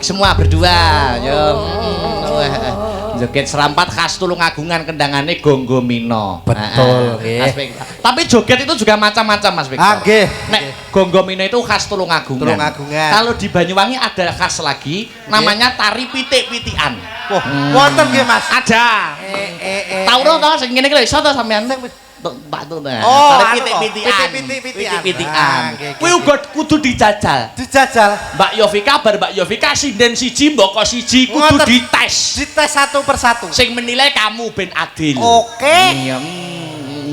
semua berdua. Yo. Joget serampat khas Tulungagungan kendangane Gonggo Mino. Betul, tapi joget itu juga macam-macam Mas Victor. Nggih. Nek Gonggo Mino itu khas Tulungagungan. Kalau di Banyuwangi ada khas lagi namanya tari pitik-pitikan. Wah, wonten nggih Mas. Ada. Tahu to sing ngene iki lho iso to sampean. Pak tuh nah. Oh, tari pitik-pitikan. Kuwi uga kudu dijajal. Dijajal. Mbak Yovika bar Mbak Yovika sinden siji mboko siji kudu dites. Dites satu persatu. Sing menilai kamu ben adil. Oke.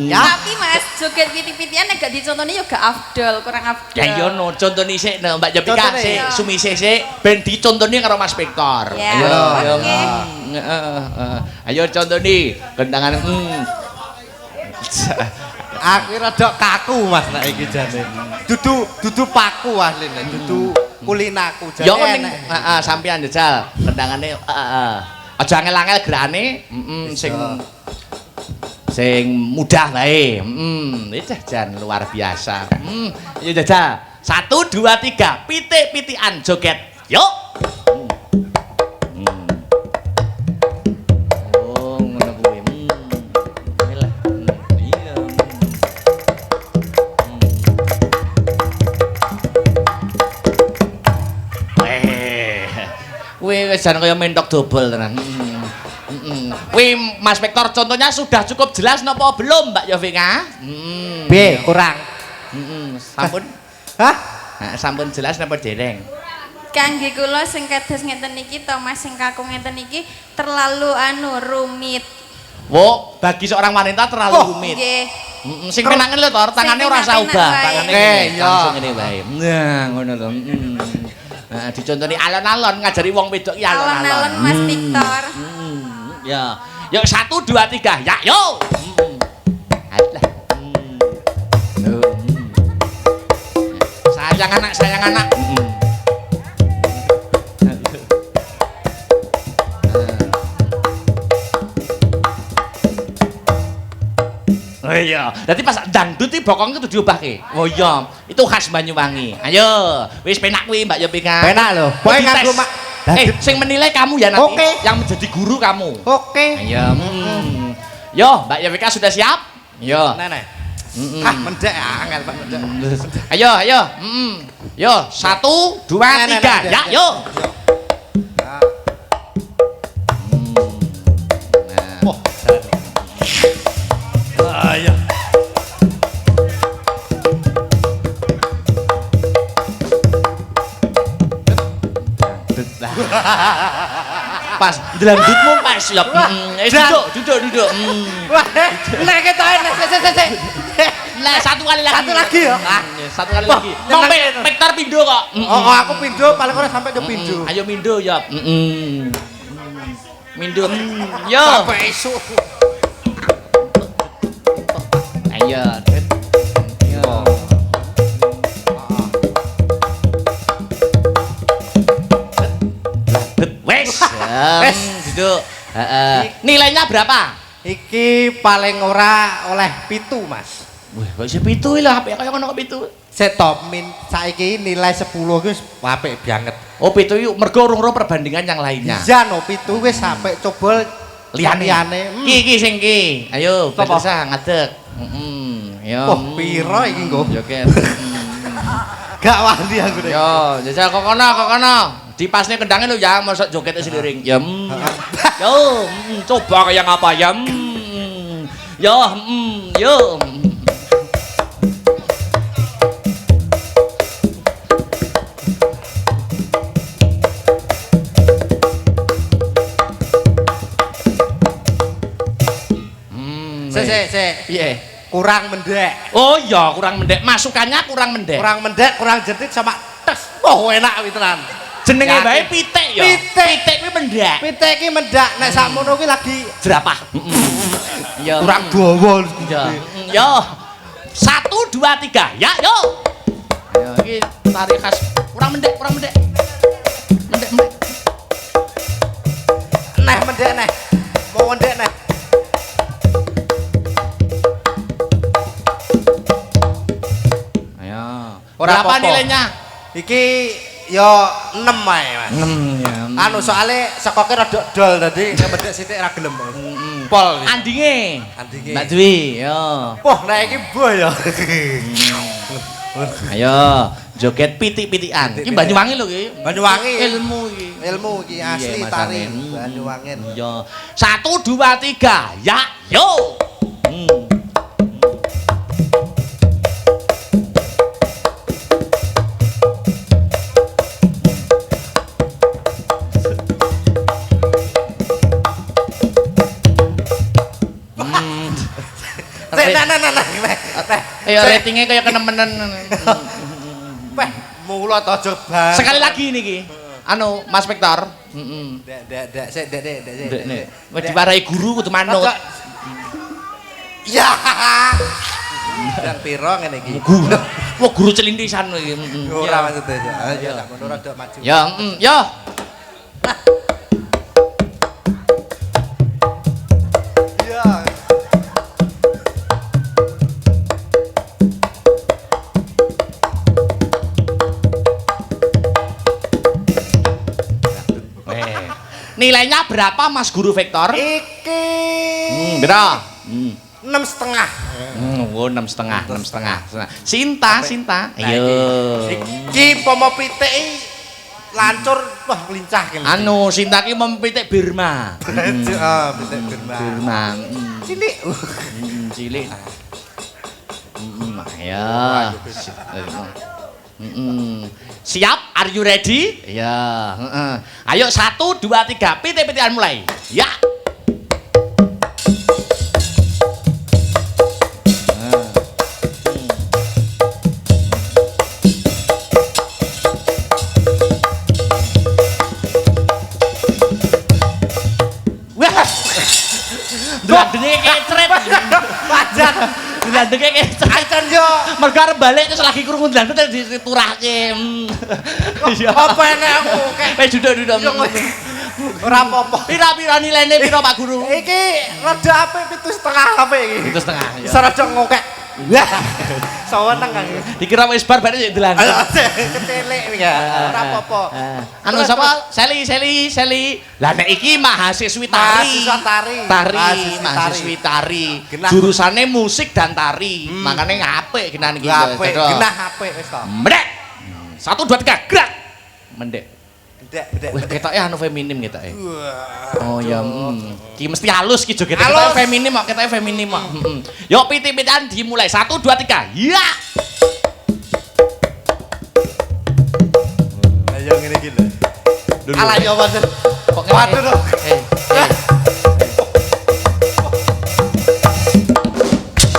Ya. Tapi Mas, joget piti-pitian nek gak dicontoni ya gak afdol, kurang afdol. Ya iya no, contoni sik Mbak Yovika sik sumise sik ben dicontoni karo Mas Victor. Ayo. Ayo contoni kendangan Aku rada kaku Mas nek iki jane. Dudu paku asline, dudu kulinaku jane. Ya ning sampean jajal kendangane aja angel-angel gerakane, sing mudah wae. Itu jan luar biasa. Ya jajal. 1 2 3 pitik-pitikan joget. Yuk. Wis jan kaya mentok dobel tenan. Kuwi Mas Victor contohnya sudah cukup jelas napa belum Mbak Yovika? B kurang. Sampun. Hah? Sampun jelas napa dereng? Kangge kula sing kados ngeten iki to Mas sing kaku ngeten iki terlalu rumit. Wo, bagi seorang wanita terlalu rumit. Nggih. Sing penangen lho to, tangane ora usah ubah, tangane langsung ngene wae. Nah, ngono lho. Nah, dicontoni alon-alon ngajari wong wedok ki alon-alon. Alon-alon Mas Victor. Ya. Yuk 1 2 3. Ya, yo. Alah. Sayang anak. Oh iya, jadi pas dangdut iki bokong itu diubahke. Oh iya, itu khas Banyuwangi. Ayo, wis penak kuwi Mbak Yovika. Penak lho. Pokoke nganggo sing menilai kamu ya nanti. Oke. Yang menjadi guru kamu. Oke. Ayo. Yo, Mbak Yovika sudah siap? Yo. Nenek. Mendek angel Pak mendek. Ayo. Yo, 1 2 3. Ya, yo. Oh, ayo. Pas dangdutmu pas ya. Duduk. Nek ketoke sik. Nah, satu kali lagi. Satu lagi ya. Satu kali lagi. Mau Victor pindo kok. Oh, aku pindo paling ora sampai ke pindo. Ayo mindo ya. Mindo. Yo. Sampai esuk. Ayo. Yo. Wes. Duduk. Nilainya berapa? Iki paling ora oleh 7 Mas. Wah, kok iso 7 lah, apik kaya ngono kok 7. Setop min saiki nilai 10 wis apik banget. Oh, 7 yuk mergo urung perbandingan yang lainnya. Iya no 7 wis sampai coba liyane. Ki sing ki. Ayo, bisa ngadeg. Yo. Wah, piro iki nggo? Joget. Gak wani aku nek. Yo, jajal kok kono. Dipasne kendangnya lho ya, mosok jogetnya seliring. Ya. Yo, coba kayak apa ya? Yo. Sik. Piye? Kurang mendek. Oh iya, kurang mendek. Masukannya kurang mendek. Kurang mendek, kurang jentik sama tes. Oh, enak kuwi tenan. Jenenge bae pitik ya. Pitik kuwi mendek. Pitik iki mendek nek sakmono kuwi lagi jerapah. Ya. Kurang dawa. Ya. Yo. 1 2 3. Ya, yo. Ayo iki tari khas kurang mendek. Mendek. Mendek neh. Mau mendek neh. Ayo. Berapa nilainya? Iki yo 6 ae, Mas. Ya. Anu soalnya sekoke rada dol tadi medhek sithik ra gelem. Pol. Andinge. Andinge. Mbak Dwi, yo. Wah, nek iki boh ya. Ayo, joget pitik-pitikan. Iki Banyuwangi lho iki. Banyuwangi. Ilmu iki. Ilmu iki asli Iya, tari masane. Banyuwangi. Iya. 1 2 3. Ya, yo. Ayo ratingnya kayak kenemenen. Weh, mulut aja bang. Sekali lagi niki. Anu, Mas Victor. Dek, sik, dek. Nek wis diwarai guru kudu manut. Ya. Dan piro ngene iki? Guru. Wah, guru celintisan iki. Ora maksudnya. Ayo, tak ngono rada maju. Ya, yo. Ya. Nilainya berapa Mas Guru Victor? Iki. Berapa? 6,5. Oh, 6,5. Sinta. Ayo. Iki pomo pitik lancur wah lincah kene. Anu, Sinta ki mempitik Birma. Heeh, pitik Birma. Cilik. Cilik. Ayo. Siap? Are you ready? Ya. Ayo 1 2 3 pitik-pitikan mulai. Ya. Dlandenge kecret. Wajan. Dlandenge kecret. Acan yo. Mergo arep balik terus lagi krungu dlandeng diturahke. Iya. Apa enek aku kek. Wis duduk-duduk. Ora apa-apa. Pira-pira nilainya pira Pak Guru? Iki rada apik 7,5 apik iki. 7,5 ya. Bisa rada ngokek. Wah. Saweneng Kang. Dikira wis bar bare yo dlandeng. Kecelek iki ya. Ora apa-apa. Anu sapa? Seli. Lah nek iki mahasiswi tari. Mahasiswi tari. Jurusane musik dan tari. Makane apik genan iki. Apik, genah apik wis to. Mendek. 1 2 3 gerak. Mendek. Bedek. Wah, ketoke anu feminim ketoke. Oh ya, ki mesti halus ki joget ketoke feminim kok, ketoke feminim kok. Yo pitik-pitikan dimulai. 1 2 3. Ya. Ayo ngene iki lho. Ala yo wonten. Kok Waduh lho.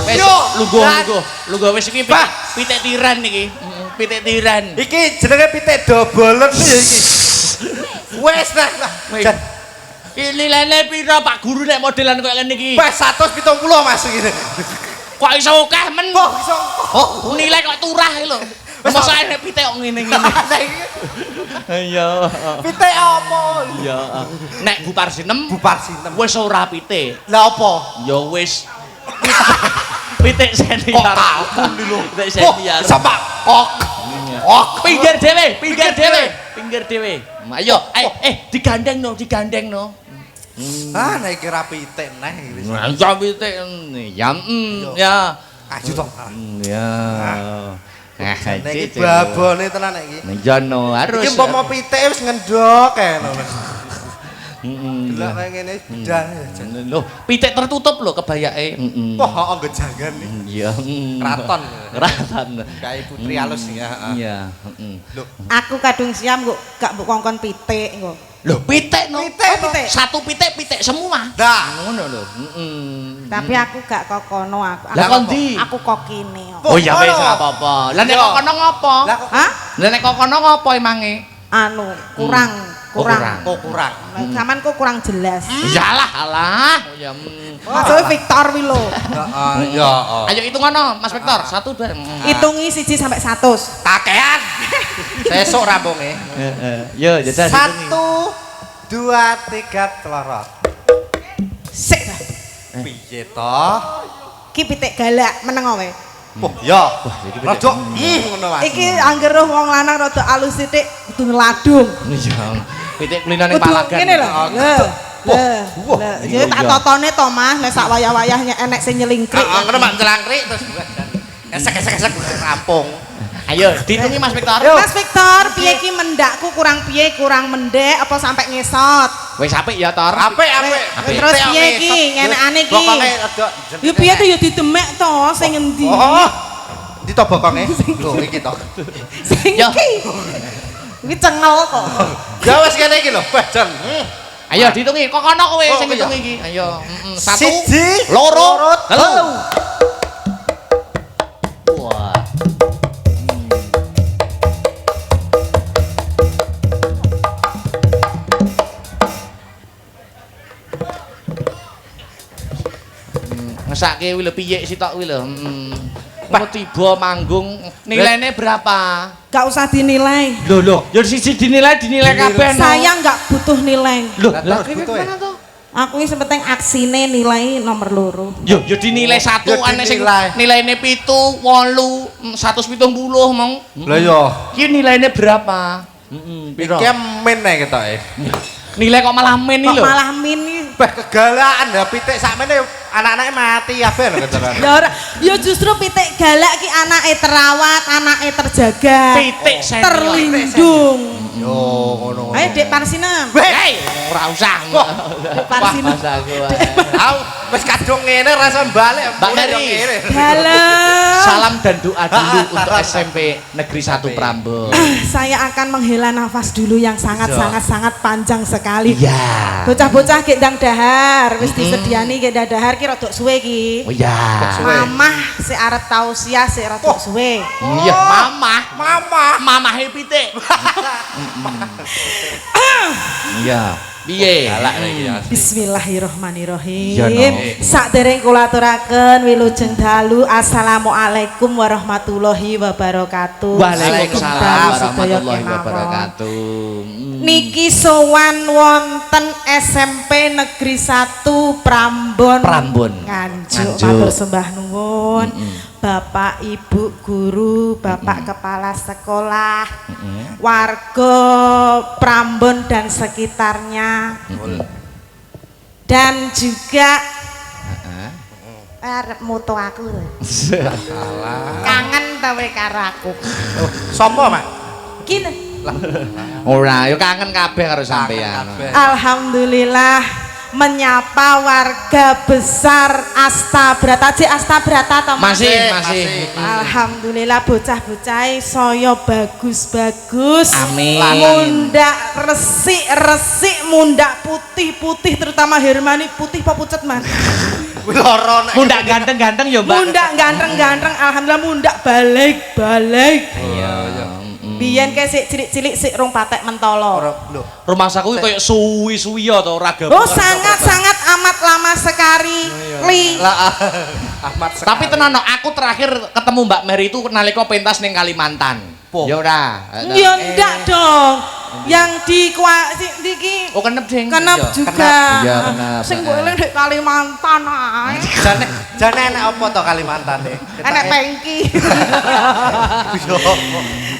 Wes lungguh wis iki pitik tiran iki. Pitik tiran. Iki jenenge pitik dobolen ya iki. Wes nah. Iki nilainya pira Pak Guru nek modelan koyo ngene iki? Wes 170 Mas iki. Kok iso akeh men? Kok iso? Oh, nilai kok turah iki lho. Mosok enek pitik kok ngene-ngene. Iya. Pitik apa? Iya. Nek Bupar Sinem wis ora pitik. Lah apa? Ya wis pitik senior. Pitik senior. Sama kok. Pinggir dhewe. Ayo, digandeng no. Ah, nek kira pitik neh. Ya pitik ya. Aju to. Ya. Nek iki babone tenan nek iki. Ya no, harus. Iki umpama pitik wis ngendhok kene. Delok ngene bedal. Loh, pitik tertutup lho kebayake. Wah, heeh nggo jangan iki. Iya. Kraton. Kayak putri halus ya. Iya, Loh, Aku kadung siam kok gak mbok kongkon pitik engko. Loh, pitik no. Pitik. Satu pitik semua. dah. Ngono lho. Tapi aku gak kokono aku. Lah kondi? Aku kokine. Oh ya wis ora apa-apa. Lah nek kok kono ngopo? Hah? Lah nek kok kono ngopo emange? Anu, kurang. Kok kurang. Saman kok kurang jelas. Iyalah, alah. Oh ya. Maksudnya Victor wi lho. Heeh, ya. Ayo hitung ngono, Mas Victor. 1 2. Hitungi 1 sampai 100. Kakean. Sesuk rampunge. Yo, jajal hitungi. 1 2 3 telorot. Sik dah. Piye to? Ki pitik galak meneng wae. Oh, ya. Rada ngono Mas. Iki angger roh wong lanang rada alus sithik kudu ngeladung. Iya. Pitik kulinane Kudu palagan. ngene lho. Lah, ya tak totone to Mas, nek sak wayah-wayahnya enek sing nyelingkrik. Ngono mak celangkrik terus esek-esek rampung. Ayo, dihitungi Mas Victor. Mas Victor, piye iki mendakku kurang piye, kurang mendek apa sampai ngesot? Wis apik ya, Tor. Apik. Terus piye iki, ngenekane iki? Bokonge rada. Ya piye to ya didemek to sing endi? Oh. Ndi to bokonge? Lho iki to. Sing Yo. iki. Iki cengel kok. Ya wis kene iki lho, Jan. Ayo dihitungi, kok kono kowe Oh, sing iya. ngitung iki. Ayo, 1 Siji, 2 loro, 3. telu. Wah. Ngesake kuwi lho piye sitok kuwi lho. Kok tiba manggung nilainya berapa? Gak usah dinilai. Loh, ya siji dinilai kabeh no. Saya nggak butuh nilai. Loh, Lah, lah terus kowe butuh ya? gimana tuh? Aku ini penting aksine nilai nomor loro. Yo dinilai 1 Yo aneh sing dinilai. nilaine 7, 8, 170 mong. Lah yo. Ki nilaine berapa? Piro? Iki men nek ketoke. Nilai kok malah men iki Kok lho. malah mini. Bah kegalaan ya pitik sakmene anak-anake mati kabeh lho kejaran. Ya ora, ya justru pitik galak ki anake terawat, anake terjaga. Pitik senior. Terlindung. Yo ngono. Ayo Dek Parsinem. Hei, ora usah. Dek Parsinem. Au, wis kadung ngene rasa balik. Mbak Mulai yo Mary. ngene. Halo. Salam dan doa dulu untuk SMP Negeri 1 Prambon. Saya akan menghela nafas dulu yang sangat panjang sekali. Iya. Bocah-bocah ki ndang dahar, wis disediani ki ndang dahar ki rada suwe ki. Oh iya. Suwe. Mamah sik arep tausiah sik rada suwe. Iya, mamah pitik. Iya. Piye? Galak iki ya. Bismillahirrahmanirrahim. Ya, no. Sadereng kula aturaken wilujeng dalu Assalamualaikum warahmatullahi wabarakatuh. Waalaikumsalam Dalu sedaya warahmatullahi kemawon. wabarakatuh. Niki sowan wonten SMP Negeri 1 Prambon. Nganjuk matur sembah nuwun. Bapak Ibu guru, Bapak kepala sekolah, warga Prambon dan sekitarnya. Dan juga arep mutu aku lho. Kangen ta kowe karo aku. Sopo, Mak? Gini. Ora, yo kangen kabeh karo sampean. Alhamdulillah menyapa warga besar Astabrata. Cik Astabrata to Mas? Masih. Alhamdulillah bocah-bocah saya bagus-bagus. Amin. Mundak resik-resik, mundak putih-putih, terutama Hermani putih apa pucet Mas? Loro nek. Mundak ganteng-ganteng yo, Mbak. Mundak ganteng-ganteng, alhamdulillah mundak balik-balik. Iya. Biyen kae sik cilik-cilik sik rong patek mentolo. Lho. Rumah saku koyo suwi-suwi ya to ora Oh sangat-sangat amat lama sekali. Li. Lah Ahmad sekali. Tapi tenan no, aku terakhir ketemu Mbak Mary itu nalika pentas ning Kalimantan. Ya ora. Ya ndak dong. Yang di iki Oh kenep ding. kenep Iya. juga. Iya, kenep. Sing mbok eling di Kalimantan ae. Jane enek apa to Kalimantan e? Enek pengki.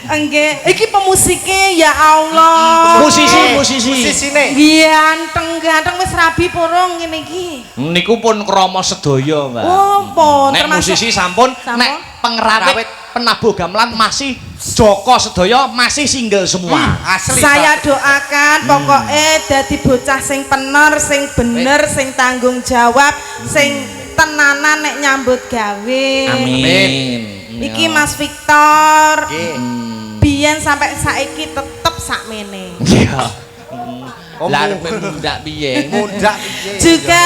Enggak, iki pemusike ya Allah. Musisine. Ganteng-ganteng wis rabi porong ngene iki. Niku pun krama sedaya, Mbak. Oh, pun Nek termasuk musisi sampun, nek pengerawit penabuh gamelan masih Joko sedaya masih single semua. Asli. saya doakan pokoknya dadi bocah sing pener, sing bener, sing tanggung jawab, sing tenanan nek nyambut gawe. Amin. Iki Mas Victor. Nggih. Biyen sampai saiki tetep sakmene. Iya. Oh, Lah arep mundak piye? Mundak piye? Juga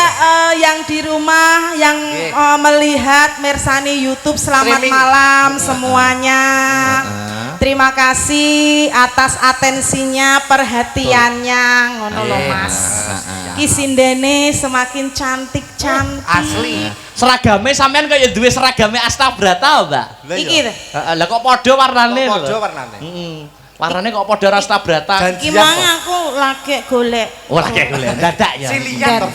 yang di rumah yang melihat Mersani YouTube selamat Streaming. malam semuanya. Terima kasih atas atensinya, perhatiannya, ngono lho Mas. Ki sindene semakin cantik-cantik. Asli. Seragame sampean kaya duwe seragame Astabrata, Mbak. Lah Iki iya. lho. Lah kok padha warnane lho. Padha warnane. Heeh. Warnane kok padha ras tabratan. Iki mang aku lagi golek. Oh, lagi golek dadak ya. Silian to.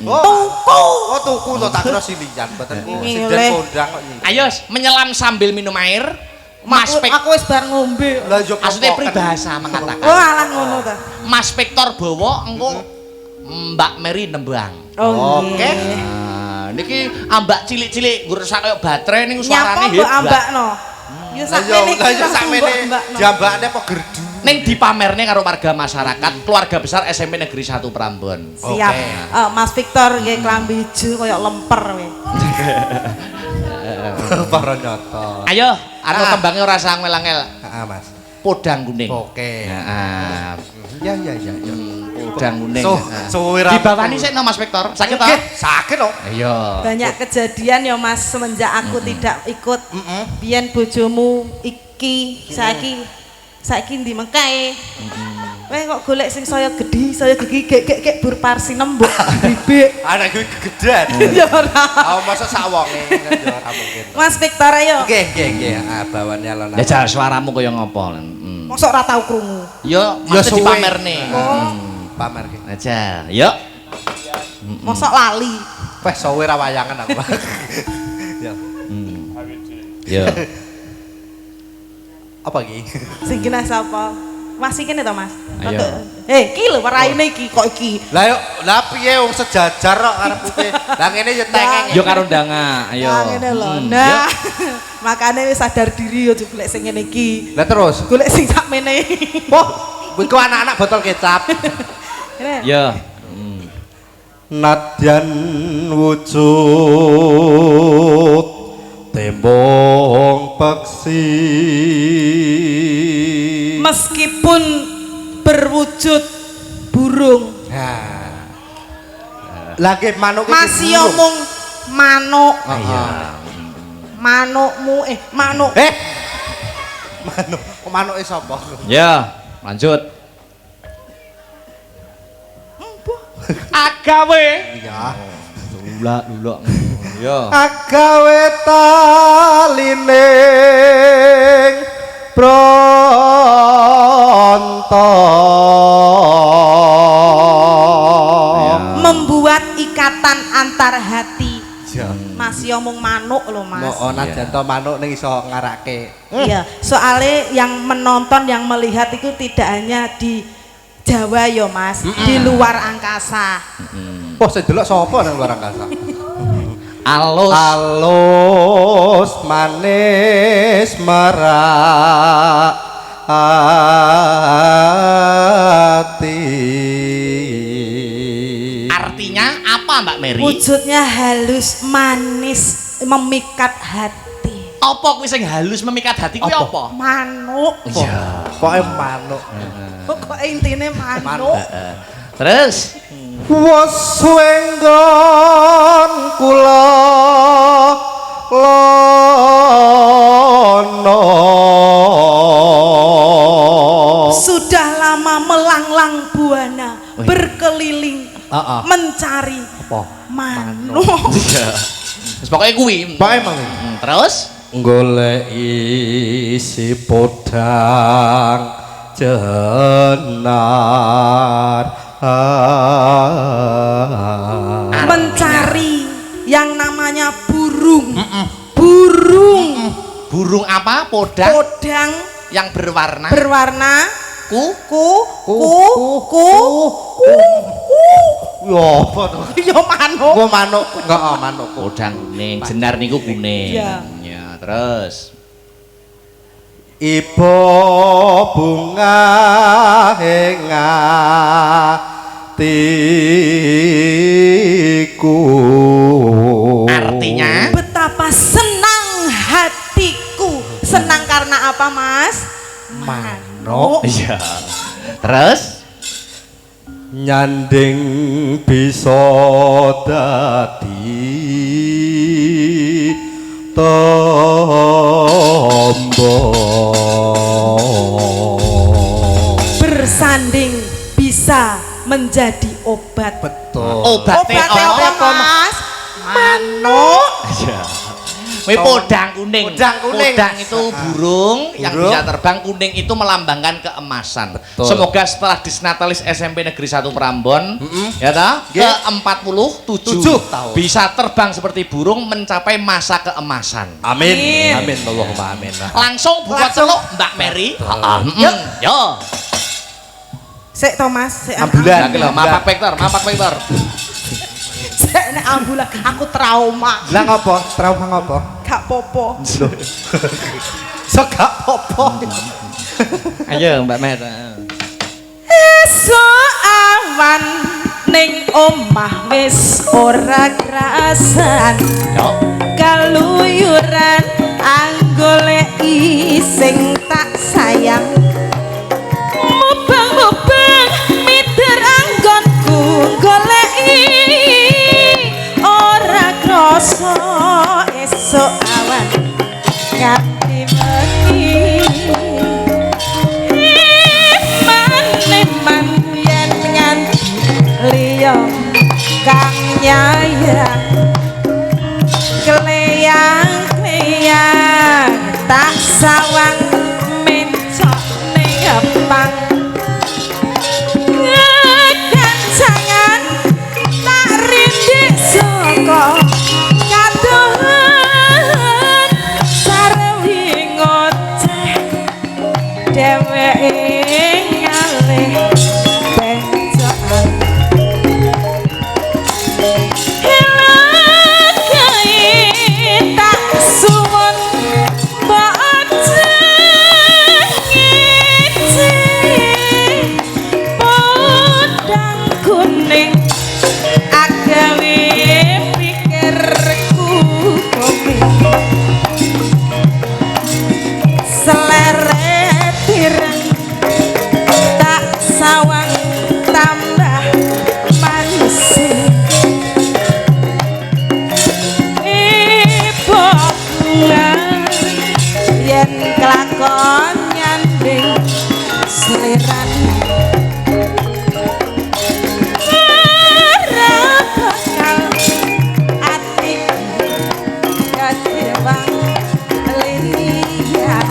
Tuku. Oh, tuku to tak kira silian mboten. Sinden kondang kok. Ayo, menyelam sambil minum air. Mas aku wis bar ngombe. Lah yo maksudnya peribahasa mengatakan. Oh, alah ngono ta. Mas Victor bawa engko Mbak Mary nembang. Oh, oke. Nah, niki ambak cilik-cilik ngrusak kaya baterai ning suarane hebat. Nyapa ambakno? Yo sakmene jambakane apa gerdu. Ning dipamerne karo warga masyarakat, keluarga besar SMP Negeri 1 Prambon. Siap. Mas Victor nggih klambi ijo kaya lemper we. Para nyoto. Ayo, anu tembange ora usah ngel-ngel. Heeh, Mas. Podang kuning. Oke. Heeh. Ya. Podang kuning. Suwe ra. Dibawani sik no Mas Victor. Sakit to? Sakit to. Iya. Banyak kejadian ya Mas semenjak aku tidak ikut. Biyen bojomu iki saiki ndi mengkae. Weh kok golek sing saya gedhi, saya gigi gek bur parsi nembuk bibik. Anak kuwi gegedan. Ya ora. Oh, masa sawonge ya ora mungkin. Mas Victor ayo. Nggih. Bawane alon. Ya jar suaramu kaya ngopo. Mosok ora tau krungu. Ya, mesti dipamerne. Pamer ki. Aja. Yuk. Mosok lali. Wes suwe ra wayangan aku. Ya. Ya. Apa iki? Sing kena sapa? Masih kene to, Mas? Ayo. Iki lho raine iki kok iki. Lah yo, lah piye wong sejajar kok karepe. Lah ngene yo tengeng. Yo karo ndanga, ayo. Nah, ngene lho. Nah. Makane wis sadar diri yo golek sing ngene iki. Lah terus Golek sing sakmene. Wah, kuwi anak-anak botol kecap. Ya. Nadyan wujud tembong peksi meskipun berwujud burung. Lagi manuk iki masih omong manuk. Iya. Manukmu manuk. Manuk. Manuke sapa? Ya, lanjut. Agawe. Iya. Lula. Ya. Agawe taline pronto. Membuat ikatan antar hati. Ya. Masih omong manuk loh Mas. Mau janto manuk ning iso ngarake. Iya, soalnya yang menonton, yang melihat itu tidak hanya di Jawa ya Mas, di luar angkasa. Oh, sing delok sapa nang luar angkasa? Alus manis merati. artinya apa Mbak Mary? Wujudnya halus, manis, memikat hati. Apa kuwi sing halus memikat hati kuwi apa? Manuk. Iya. Pokoke manuk. Pokoknya intinya manuk. Terus Wes wenggon kula lono. Sudah lama melanglang buana, berkeliling, mencari manuk. Terus pokoknya kuwi. Pokoke mang. Terus Golek isi podang jenar. Mencari yang namanya burung. burung apa? Podang yang berwarna ku Yo apa to? yo manuk. Gua manuk, enggak manuk. podang kuning, jenar niku kuning. Iya. Ya, terus Ibu bunga hatiku. artinya Betapa senang hatiku. Senang karena apa, Mas? Manuk. iya. Terus Nyanding bisa dadi tombo. Bersanding bisa menjadi obat. Betul. obatnya Obatnya apa, apa? Mas? Manuk. Iya. podang kuning. Podang kuning. Podang itu burung yang bisa terbang, kuning itu melambangkan keemasan. Semoga setelah Disnatalis SMP Negeri 1 Prambon, ya ta, ke-47 tahun bisa terbang seperti burung mencapai masa keemasan. Amin. Amin. Allahumma amin. Langsung buka celuk Mbak Mary. Heeh. Yo. Sik Thomas, sik Ambulan. Mapak Vektor, mapak Vektor. Sik nek ambulan aku trauma. Lah ngopo? Trauma ngopo? Gak popo. So gak popo. Ayo Mbak Mer. Esuk awan ning omah wis ora krasan. Yo. Kaluyuran anggoleki sing tak sayang. Mubang-mubang mider anggonku goleki ora krasa esuk awan nganti wengi. Iman yen nganti liya kang nyayang kleyang-kleyang tak sawang mencok ning gepang gancangan tak rindik saka kadohan sarewi ngoceh dheweke ngalih bencokan tak suwun mbok aja ngece podang kuning agawe pikirku kowe seleret tireng tak sawang tambah manis yen kelakon nyanding seliran ora bakal ati kacewang lilian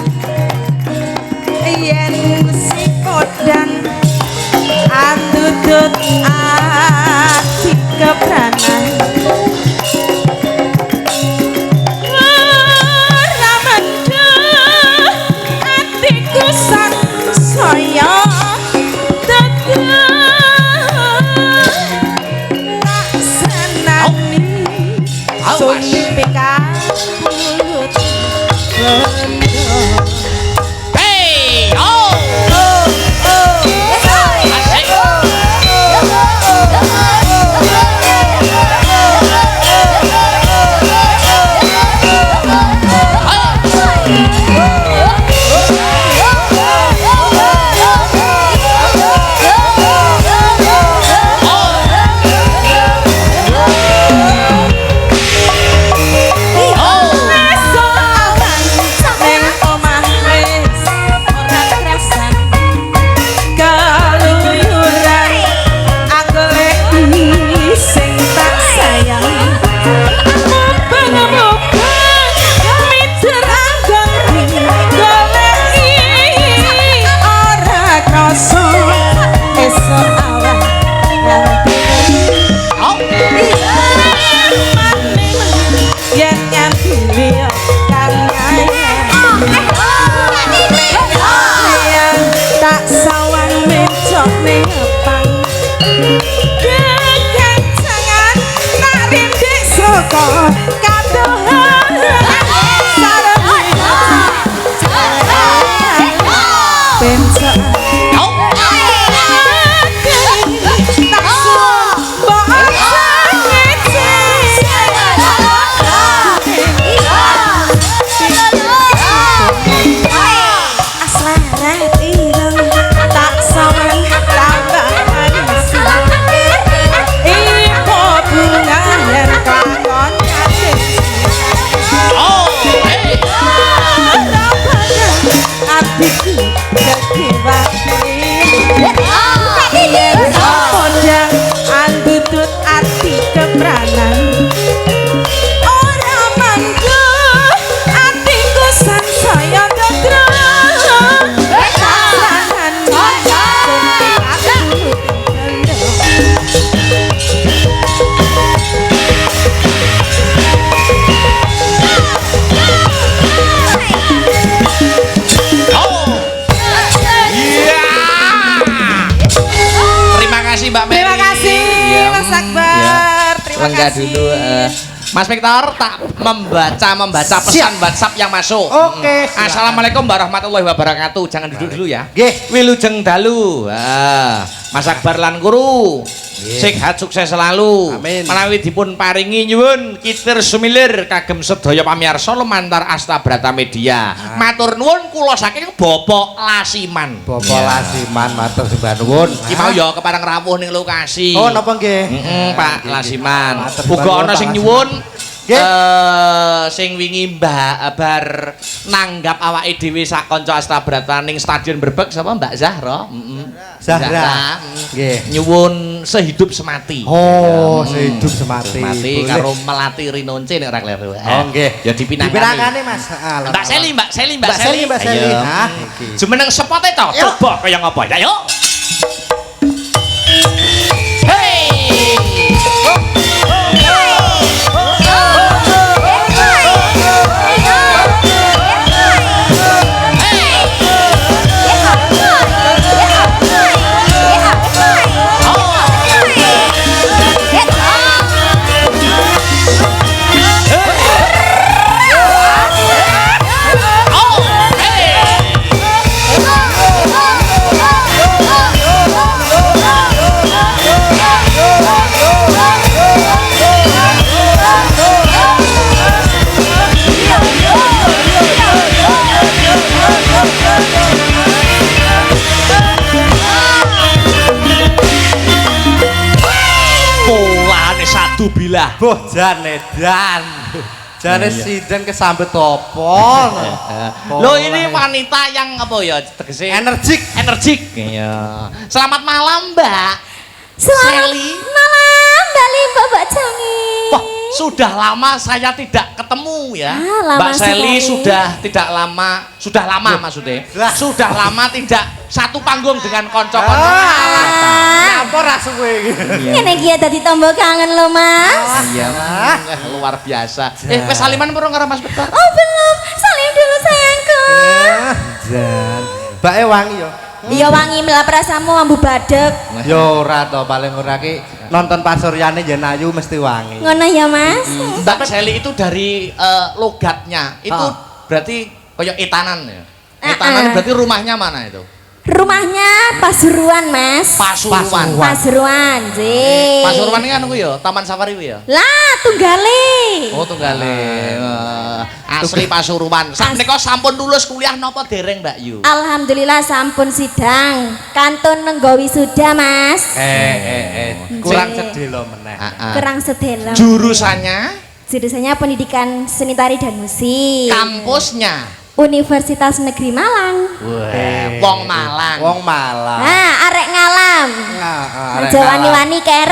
yen si podang andudut ati kebranan saya tak senani sumpi kabulut Hey, oh. Asik. Lenggah dulu. Mas Victor tak membaca pesan WhatsApp yang masuk. Oke. Assalamualaikum warahmatullahi wabarakatuh. Jangan duduk dulu ya. Nggih. Wilujeng dalu. Mas Akbar lan guru. Sehat sukses selalu. Amin. Menawi dipun paringi nyuwun kitir sumilir kagem sedaya pamirsa lumantar Astabrata Media. Matur nuwun kula saking Bapak Lasiman. Bapak Lasiman matur sembah nuwun. Iki mau ya kepareng rawuh ning lokasi. Oh napa nggih? Pak Lasiman. Matur Uga nuwun, ana Pak sing Lasiman. nyuwun Nggih. sing wingi Mbak bar nanggap awake dhewe sak kanca Astabrata ning Stadion Brebek sapa Mbak Zahra? Zahra. Nggih. Nyuwun sehidup semati. Oh, sehidup semati. Mati Boleh. karo melati rinonce nek ora kleru. Oh nggih. Ya dipinangani. Dipinangani Mas. Mbak Seli, Mbak Seli, Mbak Seli, Mbak Seli. Ayo. Nah, iki. Jumeneng sepote to. Ayo. Coba kaya ngapa? Ayo. Hey! Polane satu bilah. Boh jane dan. Jane sinden kesambet apa? Loh ini wanita yang apa ya tegese energik. energik. Iya. Selamat malam, Mbak. Selamat Seli. malam, Mbak Limba, Mbak Jangi. Wah, sudah lama saya tidak ketemu ya. Lama Mbak Seli sekali. sudah lama maksudnya. Lah. Sudah lama tidak satu panggung dengan konco-konco. Napa ra suwe iki? Ngene iki ya dadi tombol kangen lho, Mas. Iya, luar biasa. Wes saliman purung karo Mas Victor? Oh, belum. Salim dulu sayangku. Jan. Mbake wangi yo. Iya wangi melap rasamu ambu badek. Yo ora to paling ora ki nonton pasuryane yen ayu mesti wangi. Ngono ya, Mas. Mbak Seli itu dari logatnya itu berarti kayak etanan ya. Etanan berarti rumahnya mana itu? Rumahnya Pasuruan, Mas. Pasuruan. Pasuruan, Ji. Pasuruan ini kan ku ya, Taman Safari ku ya. Lah, Tunggale. Oh, Tunggale. Asli Pasuruan. Sakmenika sampun lulus kuliah napa dereng, Mbak Yu? Alhamdulillah sampun sidang. Kantun nenggawi sudah, Mas. Kurang Nggih. sedelo meneh. Kurang sedelem. Jurusannya, Jurusannya pendidikan seni tari dan musik. kampusnya. Universitas Negeri Malang. Wong Malang. Wong Malang. Nah, arek ngalam. Arek Aja wani-wani ker.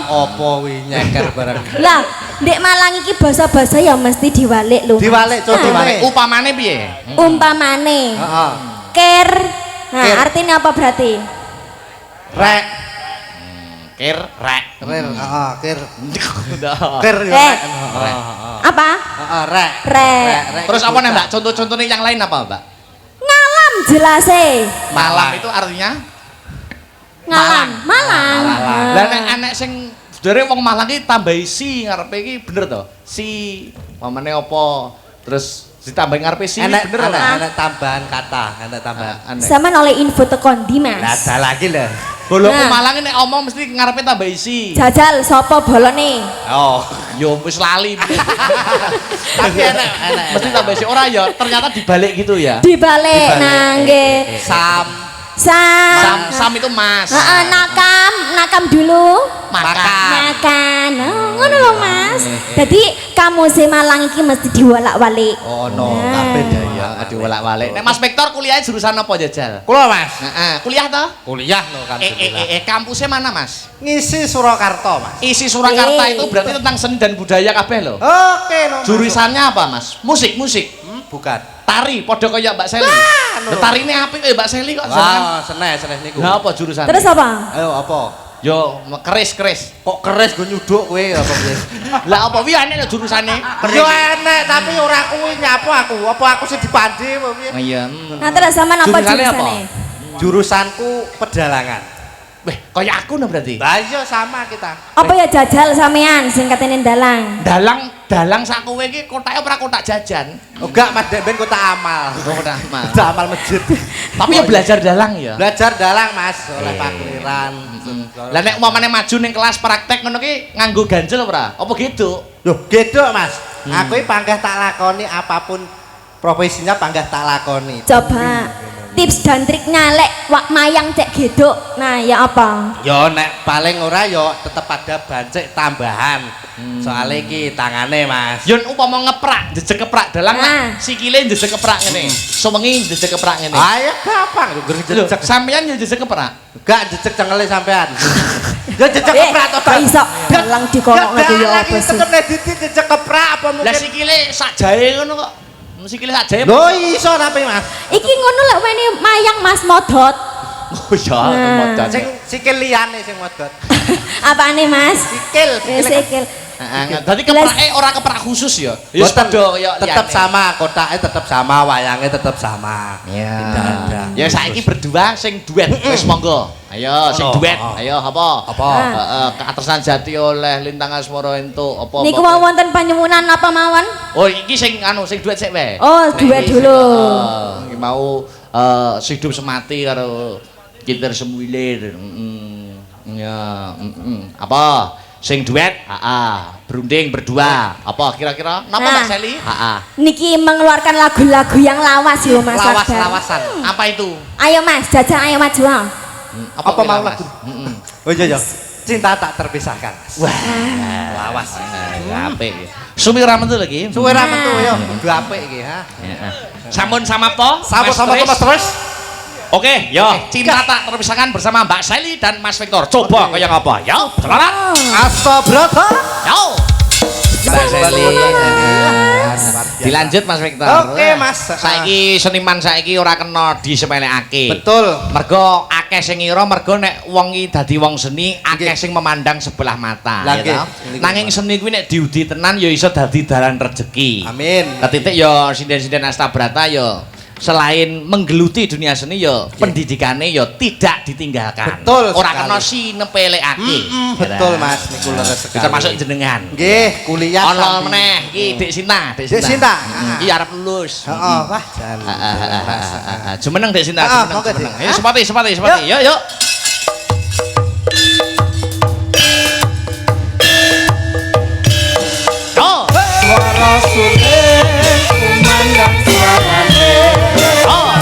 Opo wi nyeker bareng. Lah, ndek Malang iki basa-basa ya mesti diwalik lho. Diwalik, Cuk, diwalik. Upamane piye? Umpamane. Heeh. Ker. Nah, Ker. artinya apa berarti? Rek. Kir rek. Heeh, kir. Udah. Kir yo. Eh. Rek. Apa? Heeh, rek. Rek. Terus apa nih, Mbak? Contoh-contohnya yang lain apa, Mbak? Ngalam jelas Malam itu artinya Ngalam. Malang. lah nek anek sing sedere wong Malang iki tambahi si ngarepe iki bener to? Si mamane apa? Terus ditambahi ngarepe si Enek bener ora? enek tambahan kata, enek tambahan. Anek. Sama oleh info teko ndi, Lah Mas? ada lagi lho. Bolongku Nah. Malang nek omong mesti ngarepe tambahi si. Jajal sapa bolone? Oh, yo wis lali. Tapi enek Mesti tambahi si ora ya, ternyata dibalik gitu ya. Dibalik nangge. Sam. Sam. Sam itu Mas. Heeh, nakam dulu. Makan. Makan. Oh, ngono lho, Mas. Jadi kamu si Malang iki mesti diwalak-walik. Oh no, kabeh ya diwolak-walik. Nek Mas Victor kuliah jurusan apa jajal? Kula Mas. Heeh, kuliah toh? Kuliah lho kan. Kampusnya mana Mas? Ngisi Surakarta, Mas. Isi Surakarta itu berarti tentang seni dan budaya kabeh loh. Oke, no. Jurusannya apa Mas? Musik. Bukan. Tari, podo kaya Mbak Seli. anu. Tari ini apik Mbak Seli kok Wah, senes niku. Nah, apa jurusan? Terus apa? Ayo apa? Yo keris. Kok keris go nyuduk kowe apa piye? Lah apa wi aneh jurusane? Yo enek tapi ora kuwi nyapo aku. Apa aku sing dipandi apa piye? Oh iya. Nah, terus sama apa Jurusannya apa? jurusannya? Jurusanku pedalangan. Weh, kaya aku no berarti. Lah iya sama kita. Apa ya jajal sampean sing katene dalang? Dalang sak kowe iki kotake ora kotak jajan. Enggak Mas Dek ben kota amal. Kotak amal. Kota amal masjid. Tapi ya belajar dalang ya. Belajar dalang Mas oleh Pak Kliran. Lah nek umpamane maju ning kelas praktek ngono ki nganggo ganjel ora? Apa gitu? Loh, gitu Mas. Aku iki panggah tak lakoni apapun profesinya panggah tak lakoni. Coba tips dan trik nyalek wak mayang cek geduk. Nah, ya apa? Yo nek paling ora yo tetep ada bancik tambahan. Soale iki tangane Mas. Yen umpama ngeprak, jejeg keprak dalang Nah. sikile jejeg keprak ngene. Suwengi jejeg keprak ngene. Ayo gampang lho Lho, jejeg. sampeyan ya jejeg keprak. Gak jejeg cengele sampean. Yo jejeg Eh, keprak to. kok iso dalang dikolokno ku ya apa sih? Tekene diti jejeg keprak apa Lah mungkin. sikile sak jahe ngono kok. Sikile sak jahe. Lho iso tapi Mas. Iki ngono lek wene mayang Mas modot. Oh iya, modal. Sing sikil liyane sing modot. Apane Mas? Sikil, Ya sikil. Heeh, dadi keprake ora keprak khusus ya. Ya Boten, padha kaya tetep liyane. sama, kotake tetep sama, wayange tetep sama. Ya. Tidak. Ya saiki berdua sing duet wis monggo. Ayo sing Oh, duet. oh. Ayo apa? Apa? Heeh, keatesan jati oleh Lintang Asmara entuk apa? Niku wonten panyuwunan apa mawon? Oh, iki sing sing duet sik wae. Oh, duet Iki dulu. iki mau Hidup Semati karo Kinter Semuilir. Ya, Apa? Sing duet? Berunding berdua. Apa kira-kira? Napa Nah. Mbak Seli? Niki mengeluarkan lagu-lagu yang lawas yo Mas. Wardan. Lawas-lawasan. Apa itu? Ayo Mas, jajal ayo maju. Apa kuwi mau lawas? lagu? Oh iya iya. Cinta tak terpisahkan. Wah, Lawas. apik. Sumira mentu lagi. Suwe ra metu yo, kudu apik iki ha. Sampun sama apa? Sama-sama Mas Mas Tris? terus. Oke, yo, cinta tak terpisahkan bersama Mbak Sally dan Mas Victor. Coba kayak apa? Yo, selamat. Astabrata. Yo. Mbak Sally. Dilanjut Mas Victor. Oke, Mas. Saiki seniman saiki ora kena disepelekake. Betul. Mergo akeh sing ngira mergo nek wong iki dadi wong seni akeh sing memandang sebelah mata, Lah, ya nggih. toh. Nanging seni kuwi nek diudi tenan ya iso dadi dalan rejeki. Amin. Ketitik ya sinden-sinden Astabrata ya selain menggeluti dunia seni ya pendidikane ya tidak ditinggalkan. Betul Ora sekali. kena sinepelekake. Betul Mas, niku leres sekali. Termasuk jenengan. Nggih, kuliah Ono sambil- meneh iki Dek Sinta, Dek Sinta. Iki arep lulus. Heeh, wah jan. Jumeneng Dek Sinta, Ah, jumeneng, monggo, jumeneng. Dek. Ayo sepati. Yuk, yuk. Oh, Suara suling kumandang suarane. oh.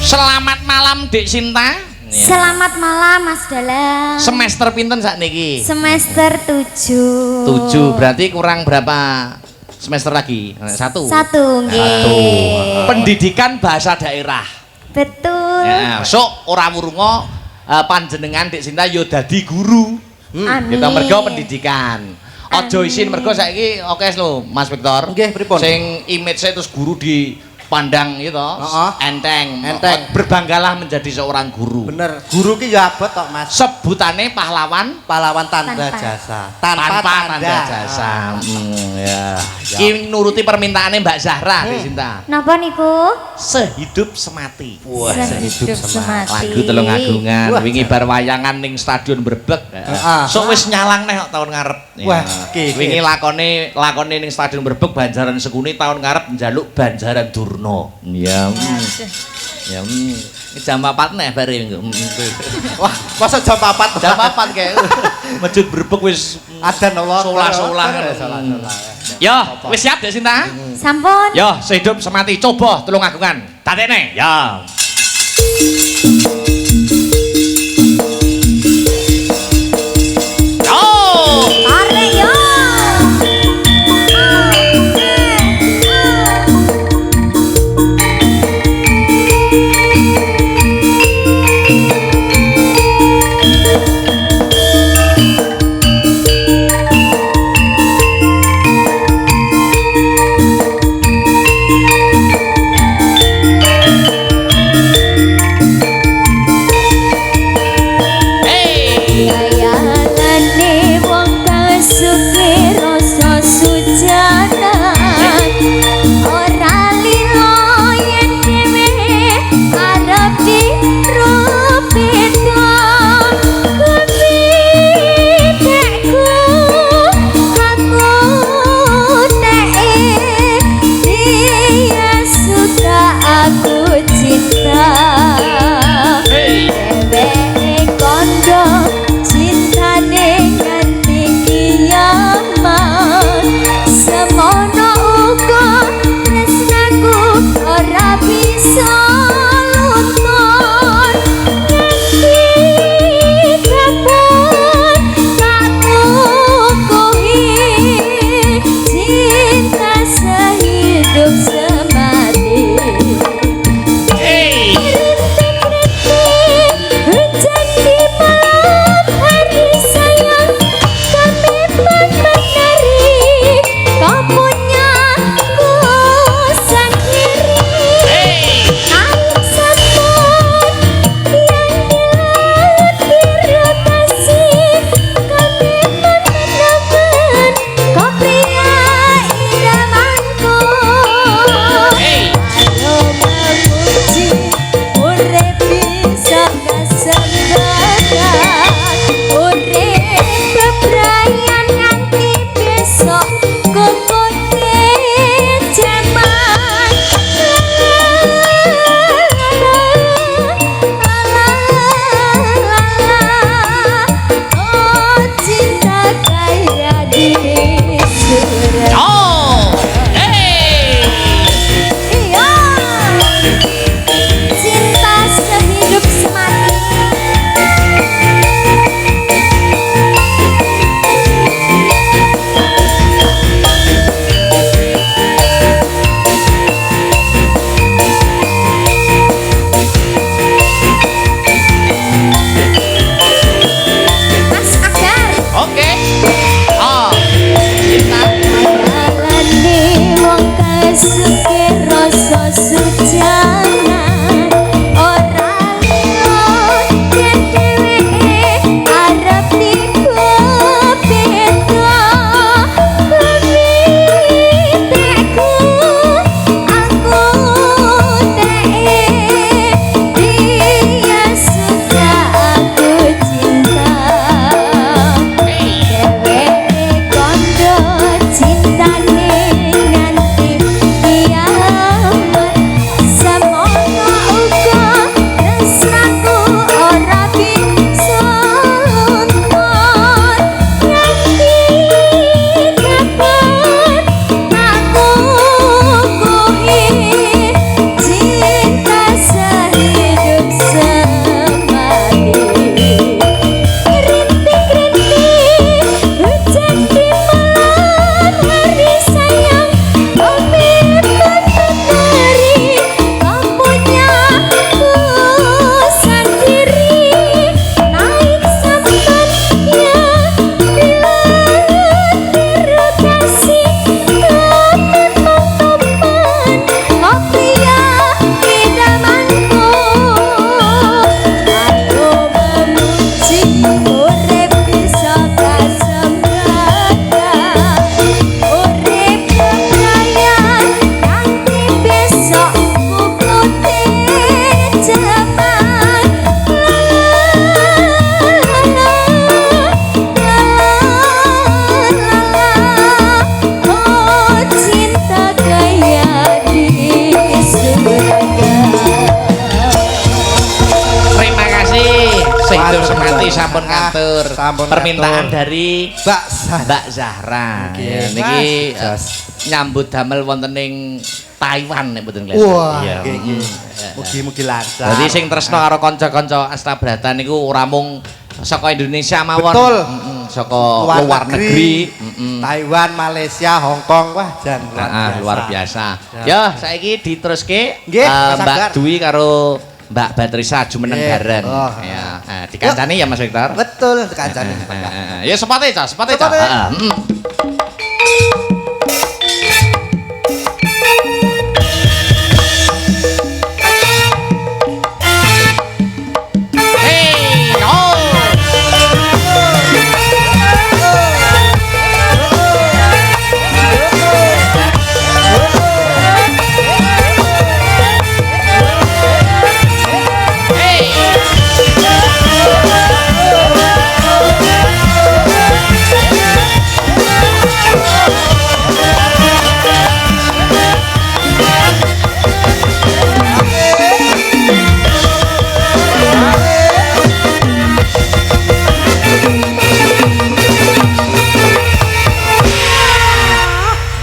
Selamat malam Dek Sinta. Selamat malam Mas Dalang. Semester pinten sakniki? Semester 7. 7, berarti kurang berapa semester lagi? Satu. Satu nggih. Pendidikan bahasa daerah. Betul. Ya, sok ora wurunga panjenengan Dek Sinta ya dadi guru. Amin. Kita mergo pendidikan. Aja isin mergo saiki oke lho Mas Victor. Nggih, pripun? Sing image-e terus guru dipandang gitu, Heeh. enteng. Enteng. Berbanggalah menjadi seorang guru. Bener, guru ki ya abot tok Mas. Sebutane pahlawan Pahlawan tanda Tanpa. jasa. tanpa tanda jasa. Ya. Ki nuruti permintaane Mbak Zahra Dek Sinta. Napa niku? Sehidup semati. Wah, Sehidup semati. lagu Telung Agungan Wah, wingi bar wayangan ning Stadion Brebek. Sok wis nyalang neh kok tahun ngarep. Wah, Ya. Wingi lakone ning Stadion Brebek Banjaran Sekuni tahun ngarep njaluk Banjaran Durna. Ya. Ya. Ini jam 4 neh bare minggu. Wah, masa jam 4? Jam 4 kayak Masjid Brebek wis Ada Allah. solah-solah. Yo, wis siap Dek Sinta? Sampun. Yo, sehidup semati coba Telung Agungan. Dadekne. Ya. Oh! Tarik yo. sampun ngatur. Sampun Permintaan ngatur. dari Mbak Zahra. Ya, niki nyambut damel wonten ing Taiwan nek mboten kelihatan. Wah, Iya. nggih. Mugi-mugi lancar. Jadi sing tresno karo kanca-kanca Astabrata niku ora mung saka Indonesia mawon. Betul. Saka luar negeri. Taiwan, Malaysia, Hong Kong, wah jan Luar biasa. Ya, saiki diteruske Nggih, Mbak sabar. Dwi karo Mbak Batrisa jumeneng Nggih. bareng. Oh. Ya, dikancani ya Mas Victor. Betul, kancane. Ya sepate Cah, sepate Cah. Sepate. Heeh. Hey, oh.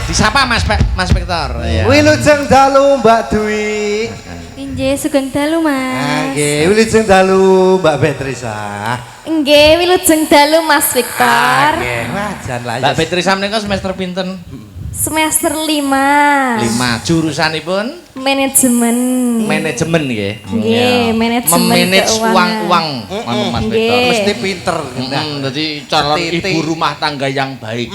Disapa Mas Victor. Ya. Wilujeng dalu Mbak Dwi. Inggih sugeng dalu Mas. Nggih, wilujeng dalu Mbak Betrisa. Nggih wilujeng dalu Mas Victor. Nggih, wah jan lah. Mbak Betrisa menika semester pinten? Semester 5. 5. Jurusanipun Manajemen. manajemen nggih. Nggih, manajemen memanage keuangan. uang-uang Mas Nggih. Victor. Mesti pinter. Jadi calon Titi. ibu rumah tangga yang baik.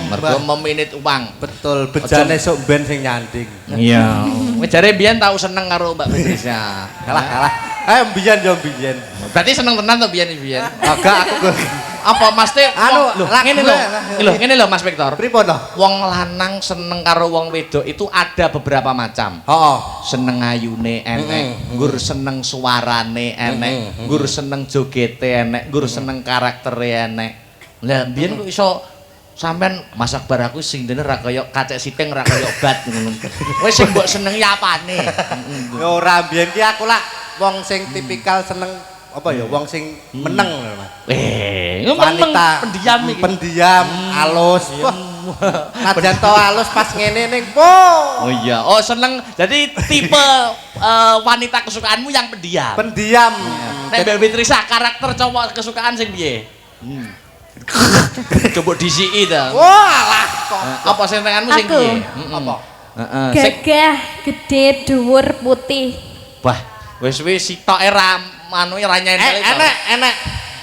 Mergo memanage uang. Betul, bejane sok ben sing nyanding. Iya. Wis jare biyen tau seneng karo Mbak Betrisa. Kalah. Ayo mbiyen yo mbiyen. Berarti seneng tenan to biyen. Agak aku Apa Mas Teh? Anu, Lho, lagu ngene lah. lho. Ngene lho Mas Victor. pripun to? Wong lanang seneng karo wong wedok itu ada beberapa macam. Heeh. Seneng ayune enek, nggur seneng suarane enek, nggur seneng jogete enek, nggur seneng karaktere enek. Lah biyen kok iso sampean masak bar aku sing dene ra kaya kacek sithing ra kaya bat ngono. Wis sing mbok senengi apane? Yo ora mbiyen ki aku lak wong sing tipikal seneng apa ya wong sing meneng lho Mas. Wanita pendiam iki. Pendiam, alus. Najan to alus pas ngene ning po. Oh iya, oh seneng. Jadi tipe wanita kesukaanmu yang pendiam. Pendiam. Nek Mbak Betrisa karakter cowok kesukaan sing piye? Coba disiki ta. Walah kok. Apa senenganmu sing Aku. piye? Apa? Heeh. Gagah, gede, dhuwur, putih. Wah, wis sitoke ra anu ra nyentel. Enek.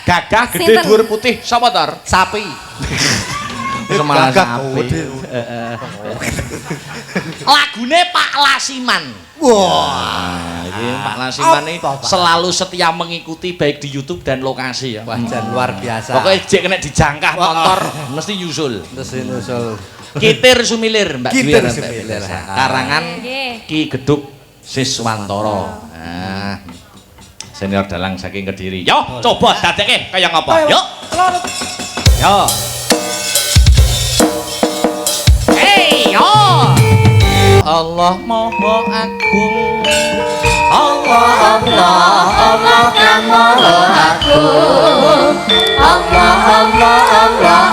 Gagah gede Sinten? dhuwur putih sapa tor? Sapi. Iku malah Gagah sapi. gede. Lagune Pak Lasiman. Wah. Iki Pak Lasiman ini Apa, Pak? selalu setia mengikuti baik di YouTube dan lokasi ya. Wah, jan luar biasa. Pokoknya jek kena dijangkah motor mesti nyusul. terus nusul. Kitir Sumilir Mbak Dwi Kitir Mbak Sumilir. Betrisa. Karangan Nggih. Ki Geduk Siswantoro. Nah, senior dalang saking Kediri. Yo, coba dadekke kaya ngapa? Yo. Yo. Hey, yo. Allah Maha Agung. Allah kang Maha Agung. Allah Maha Agung.